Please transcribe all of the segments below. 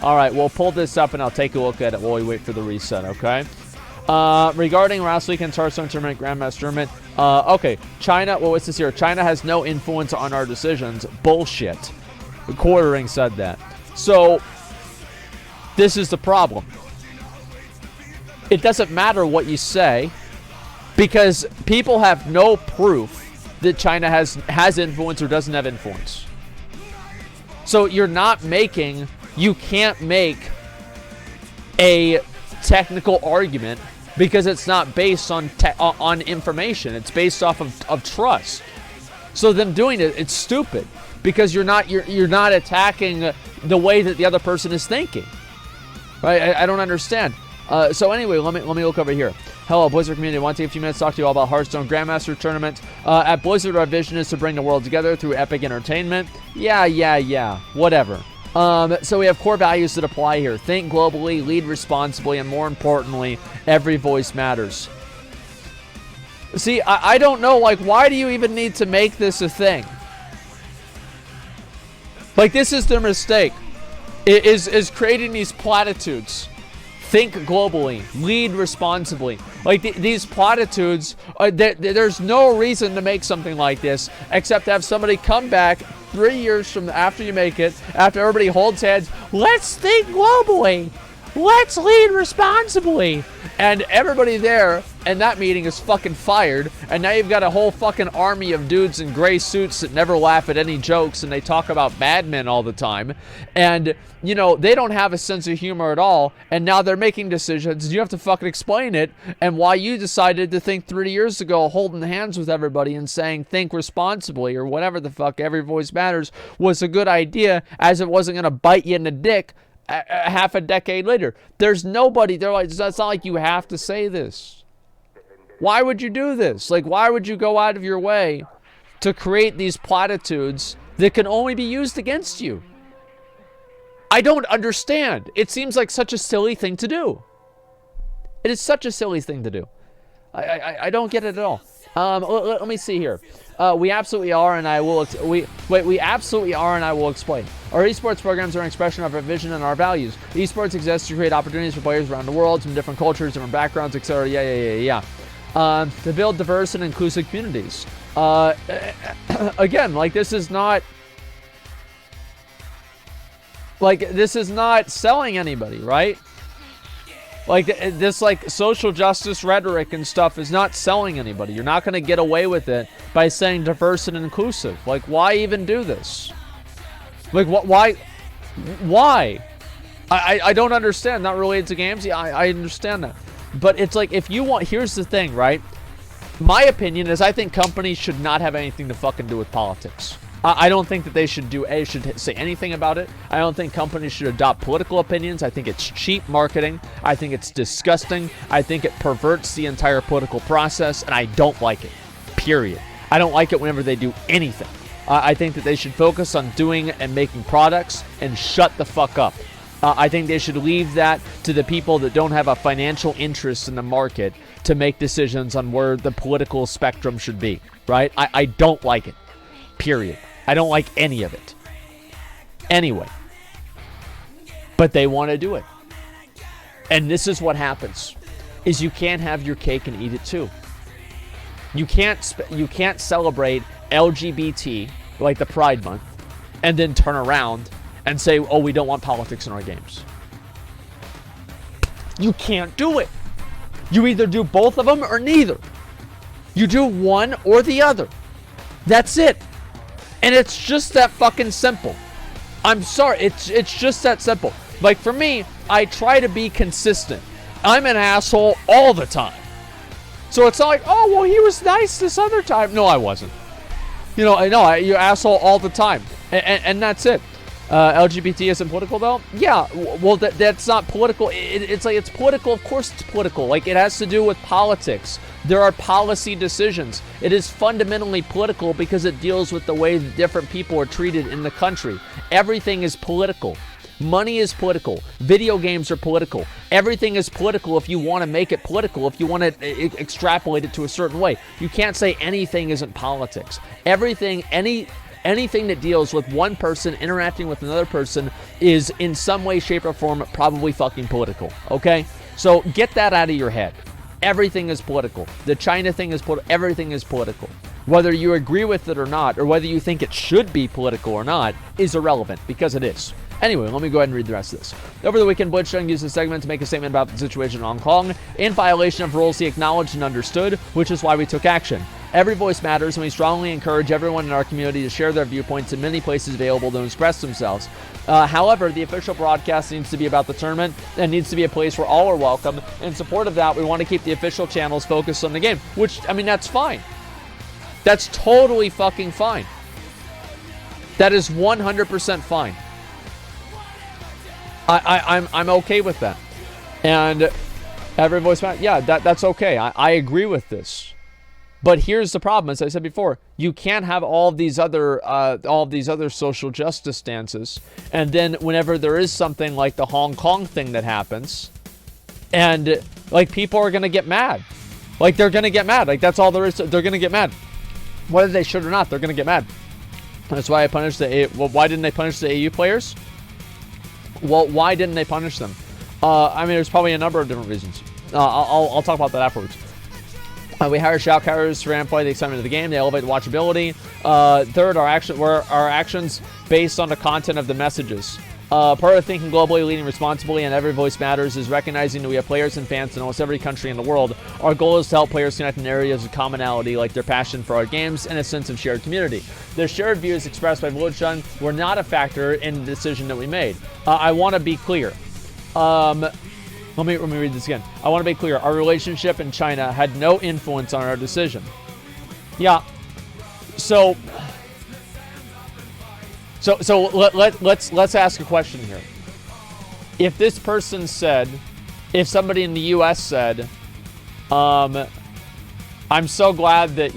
All right, we'll pull this up and I'll take a look at it while we wait for the reset, okay? Regarding last weekend's Hearthstone Tournament, Grandmaster Tournament, okay, China, well, what's this here? China has no influence on our decisions. Bullshit. Quartering said that. So, this is the problem. It doesn't matter what you say, because people have no proof that China has influence or doesn't have influence. So you can't make a technical argument because it's not based on information. It's based off of trust. So them doing it, it's stupid because you're not attacking the way that the other person is thinking. Right? I don't understand. So anyway, let me look over here. Hello, Blizzard community. I want to take a few minutes to talk to you all about Hearthstone Grandmasters Tournament. At Blizzard, our vision is to bring the world together through epic entertainment. Yeah. Whatever. So we have core values that apply here. Think globally, lead responsibly, and more importantly, every voice matters. See, I don't know, like, why do you even need to make this a thing? Like, this is their mistake. Is creating these platitudes. Think globally. Lead responsibly. Like, these platitudes, there's no reason to make something like this except to have somebody come back 3 years from after you make it, after everybody holds hands, let's think globally. Let's lead responsibly. And everybody there in that meeting is fucking fired. And now you've got a whole fucking army of dudes in gray suits that never laugh at any jokes and they talk about bad men all the time. And, you know, they don't have a sense of humor at all. And now they're making decisions. You have to fucking explain it. And why you decided to think 3 years ago holding hands with everybody and saying think responsibly or whatever the fuck, every voice matters, was a good idea, as it wasn't going to bite you in the dick half a decade later. There's nobody, they're like, it's not like you have to say this. Why would you do this? Like, why would you go out of your way to create these platitudes that can only be used against you? I don't understand. It seems like such a silly thing to do. It is such a silly thing to do. I don't get it at all. Let me see here. We absolutely are, and I will. We absolutely are, and I will explain. Our esports programs are an expression of our vision and our values. Esports exists to create opportunities for players around the world from different cultures, different backgrounds, etc. Yeah. To build diverse and inclusive communities. Again, like, this is not selling anybody, right? Like, this, like, social justice rhetoric and stuff is not selling anybody. You're not going to get away with it by saying diverse and inclusive. Like, why even do this? Like, why? I don't understand. Not related to games. Yeah, I understand that. But it's like, if you want, here's the thing, right? My opinion is I think companies should not have anything to fucking do with politics. I don't think that they should say anything about it. I don't think companies should adopt political opinions. I think it's cheap marketing. I think it's disgusting. I think it perverts the entire political process, and I don't like it. Period. I don't like it whenever they do anything. I think that they should focus on doing and making products and shut the fuck up. I think they should leave that to the people that don't have a financial interest in the market to make decisions on where the political spectrum should be, right? I don't like it. Period. I don't like any of it. Anyway. But they want to do it. And this is what happens. Is you can't have your cake and eat it too. You can't celebrate LGBT, like the Pride Month, and then turn around and say, oh, we don't want politics in our games. You can't do it. You either do both of them or neither. You do one or the other. That's it. And it's just that fucking simple. I'm sorry, it's just that simple. Like, for me, I try to be consistent. I'm an asshole all the time. So it's not like, oh, well, he was nice this other time. No, I wasn't. You know, you're asshole all the time. And that's it. LGBT isn't political, though? Yeah, well, that's not political. It's like, it's political. Of course it's political. Like, it has to do with politics. There are policy decisions. It is fundamentally political because it deals with the way that different people are treated in the country. Everything is political. Money is political. Video games are political. Everything is political if you want to make it political, if you want to extrapolate it to a certain way. You can't say anything isn't politics. Everything anything that deals with one person interacting with another person is in some way, shape, or form probably fucking political, okay? So get that out of your head. Everything is political. The China thing is political. Everything is political. Whether you agree with it or not, or whether you think it should be political or not, is irrelevant, because it is. Anyway, let me go ahead and read the rest of this. Over the weekend, Blitzchung used the segment to make a statement about the situation in Hong Kong, in violation of rules he acknowledged and understood, which is why we took action. Every voice matters, and we strongly encourage everyone in our community to share their viewpoints in many places available to express themselves. However, the official broadcast needs to be about the tournament and needs to be a place where all are welcome. In support of that, we want to keep the official channels focused on the game, which, I mean, that's fine. That's totally fucking fine. That is 100% fine. I'm okay with that. And every voice matters. Yeah, that's okay. I agree with this. But here's the problem, as I said before, you can't have all of these other social justice stances, and then whenever there is something like the Hong Kong thing that happens, and like people are gonna get mad, like they're gonna get mad, like that's all there is. They're gonna get mad, whether they should or not. They're gonna get mad. That's why I punished the. Well, why didn't they punish the AU players? Well, why didn't they punish them? I mean, there's probably a number of different reasons. I'll talk about that afterwards. We hire shout carriers to amplify the excitement of the game. They elevate watchability. Third, our actions based on the content of the messages. Part of thinking globally, leading responsibly, and every voice matters is recognizing that we have players and fans in almost every country in the world. Our goal is to help players connect in areas of commonality, like their passion for our games and a sense of shared community. The shared views expressed by Vluchun were not a factor in the decision that we made. I want to be clear. Let me read this again. I want to be clear. Our relationship in China had no influence on our decision. Yeah. So let's ask a question here. If this person said, if somebody in the U.S. said, I'm so glad that,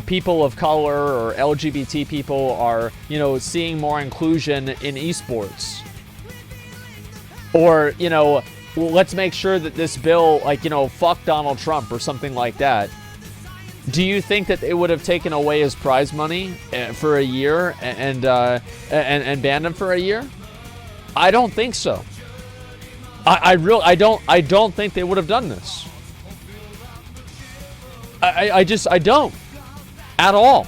people of color or LGBT people are, seeing more inclusion in esports. Or, let's make sure that this bill, fuck Donald Trump or something like that. Do you think that they would have taken away his prize money for a year and banned him for a year? I don't think so. I don't think they would have done this. I don't. At all.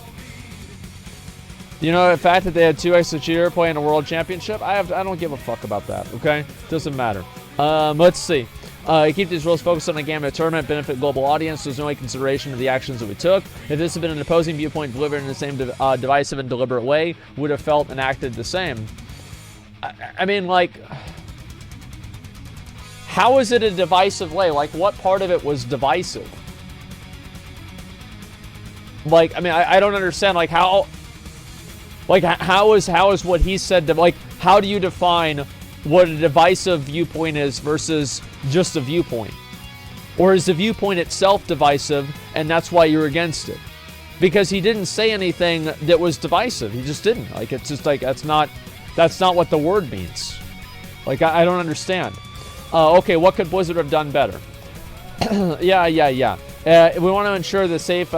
The fact that they had two extra cheater playing a world championship, I don't give a fuck about that, okay? Doesn't matter. Let's see. Keep these rules focused on the game of the tournament, benefit global audience. There's no consideration of the actions that we took. If this had been an opposing viewpoint delivered in the same divisive and deliberate way, would have felt and acted the same. I mean, how is it a divisive way? What part of it was divisive? I don't understand, how... how is what he said, how do you define what a divisive viewpoint is versus just a viewpoint? Or is the viewpoint itself divisive and that's why you're against it? Because he didn't say anything that was divisive. He just didn't. It's just that's not what the word means. I don't understand. Okay, what could Blizzard have done better? Yeah. We want to ensure the safe,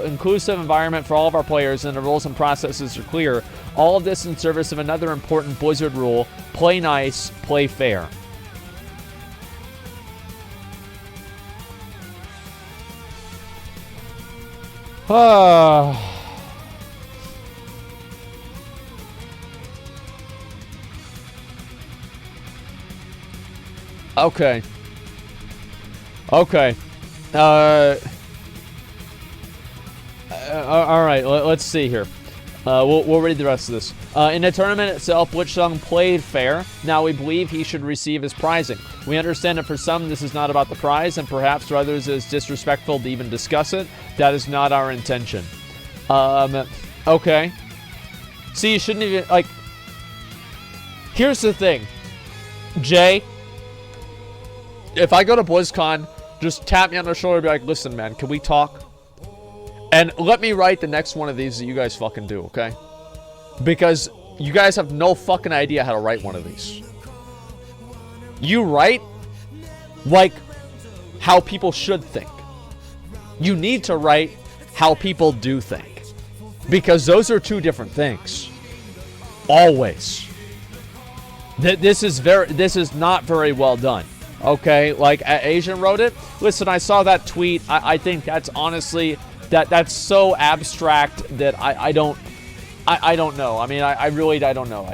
inclusive environment for all of our players, and the rules and processes are clear. All of this in service of another important Blizzard rule: play nice, play fair. Okay. All right, let's see here. We'll read the rest of this. In the tournament itself, Blitzchung played fair. Now we believe he should receive his prizing. We understand that for some this is not about the prize, and perhaps for others it is disrespectful to even discuss it. That is not our intention. Okay. See, you shouldn't even, here's the thing. Jay, if I go to BlizzCon, just tap me on the shoulder and be like, listen, man, can we talk? And let me write the next one of these that you guys fucking do, okay? Because you guys have no fucking idea how to write one of these. You write how people should think. You need to write how people do think. because those are two different things. Always. This is not very well done. Okay, like Asian wrote it. Listen, I saw that tweet. I think that's honestly that's so abstract that I don't know. I mean, I really don't know.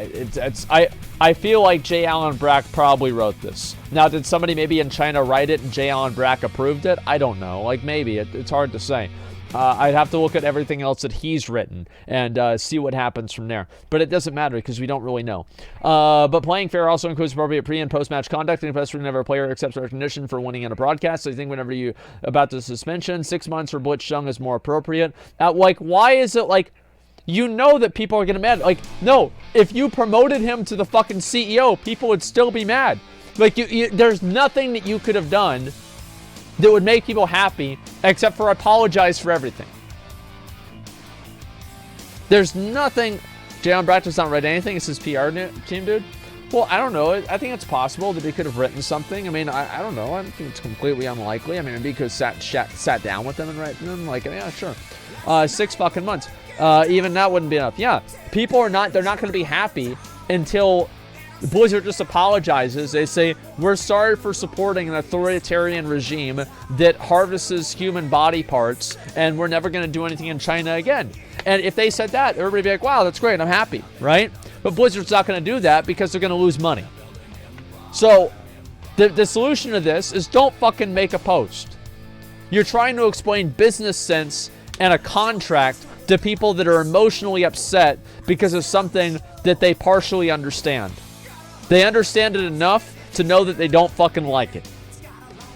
I feel like J. Allen Brack probably wrote this. Now, did somebody maybe in China write it and J. Allen Brack approved it? I don't know. Like, maybe. It's hard to say. I'd have to look at everything else that he's written and see what happens from there. But it doesn't matter because we don't really know. But playing fair also includes appropriate pre- and post-match conduct. And best whenever a player accepts recognition for winning in a broadcast. So I think whenever you about the suspension, 6 months for Blitzchung is more appropriate. Like, why is it like... You know that people are going to be mad. Like, no, if you promoted him to the fucking CEO, people would still be mad. Like, there's nothing that you could have done that would make people happy except for apologize for everything. There's nothing. Jalen Brack does not write anything. It's his PR team, dude. Well, I don't know. I think it's possible that he could have written something. I mean, I don't know. I think it's completely unlikely. I mean, maybe he could have sat down with them and written them. Like, yeah, sure. 6 fucking months. Even that wouldn't be enough. Yeah, people are not, they're not going to be happy until Blizzard just apologizes. They say, we're sorry for supporting an authoritarian regime that harvests human body parts, and we're never going to do anything in China again. And if they said that, everybody would be like, wow, that's great, I'm happy, right? But Blizzard's not going to do that because they're going to lose money. So the solution to this is don't fucking make a post. You're trying to explain business sense and a contract to people that are emotionally upset because of something that they partially understand. They understand it enough to know that they don't fucking like it.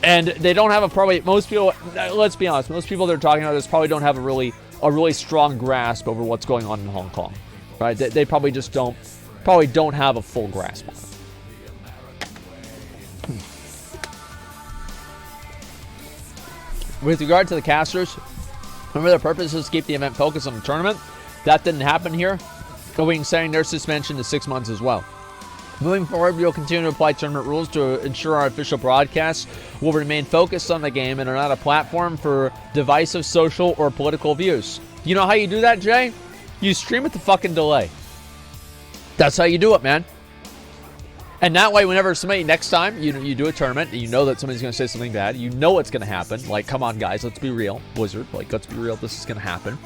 And they don't have most people, let's be honest, most people that are talking about this probably don't have a really strong grasp over what's going on in Hong Kong. Right? They probably just don't have a full grasp on it. With regard to the casters, remember their purpose is to keep the event focused on the tournament. That didn't happen here. Going saying their suspension to 6 months as well. Moving forward, we will continue to apply tournament rules to ensure our official broadcasts will remain focused on the game and are not a platform for divisive social or political views. You know how you do that, Jay? You stream with the fucking delay. That's how you do it, man. And that way, whenever somebody, next time you do a tournament, and you know that somebody's going to say something bad, you know what's going to happen. Like, come on, guys, let's be real. Blizzard, like, let's be real, this is going to happen.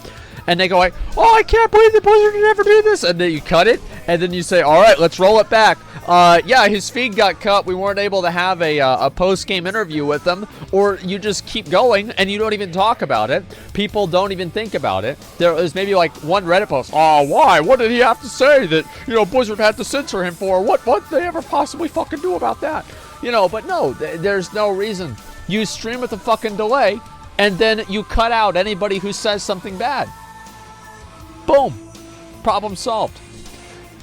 And they go like, oh, I can't believe the Blizzard would never do this. And then you cut it, and then you say, all right, let's roll it back. Yeah, his feed got cut. We weren't able to have a post-game interview with him. Or you just keep going, and you don't even talk about it. People don't even think about it. There's maybe like one Reddit post. Oh, why? What did he have to say that, Blizzard had to censor him for? What did they ever possibly fucking do about that? But no, there's no reason. You stream with a fucking delay, and then you cut out anybody who says something bad. Boom. Problem solved.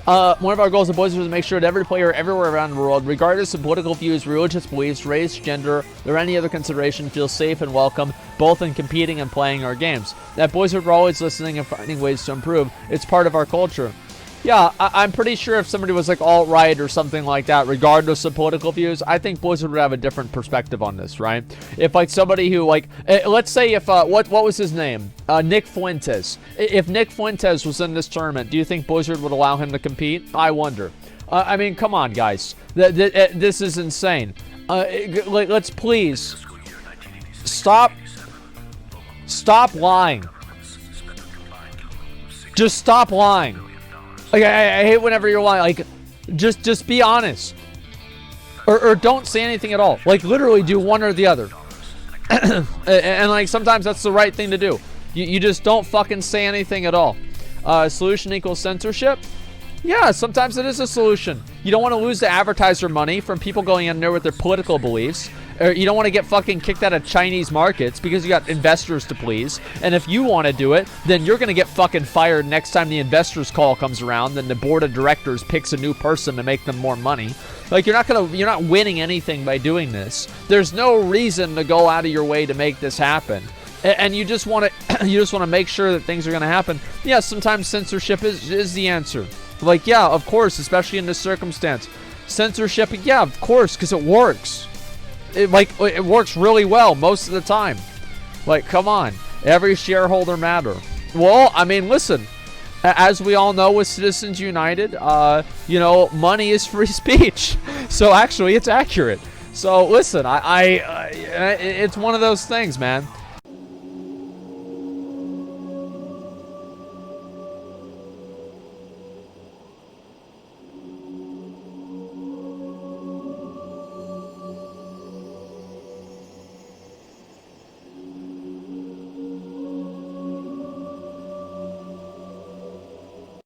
One of our goals at Blizzard is to make sure that every player everywhere around the world, regardless of political views, religious beliefs, race, gender, or any other consideration, feels safe and welcome, both in competing and playing our games. At Blizzard, we're always listening and finding ways to improve. It's part of our culture. Yeah, I'm pretty sure if somebody was like alt-right or something like that, regardless of political views, I think Blizzard would have a different perspective on this, right? If like somebody who like, let's say if, what was his name? Nick Fuentes. If Nick Fuentes was in this tournament, do you think Blizzard would allow him to compete? I wonder. I mean, come on, guys. This is insane. Let's please stop lying. Just stop lying. Like, I hate whenever you're lying. Like, just be honest. Or don't say anything at all. Like, literally do one or the other. and, like, sometimes that's the right thing to do. You just don't fucking say anything at all. Solution equals censorship? Yeah, sometimes it is a solution. You don't want to lose the advertiser money from people going in there with their political beliefs. Or you don't want to get fucking kicked out of Chinese markets because you got investors to please. And if you want to do it, then you're going to get fucking fired next time the investors call comes around. Then the board of directors picks a new person to make them more money. Like, you're not winning anything by doing this. There's no reason to go out of your way to make this happen. And you just want to make sure that things are going to happen. Yeah, sometimes censorship is the answer. Like, yeah, of course, especially in this circumstance. Censorship, yeah, of course, because it works. It works really well most of the time. Like, come on. Every shareholder matter. Well, I mean, listen. As we all know with Citizens United, you know, money is free speech. So actually, it's accurate. So listen, it's one of those things, man.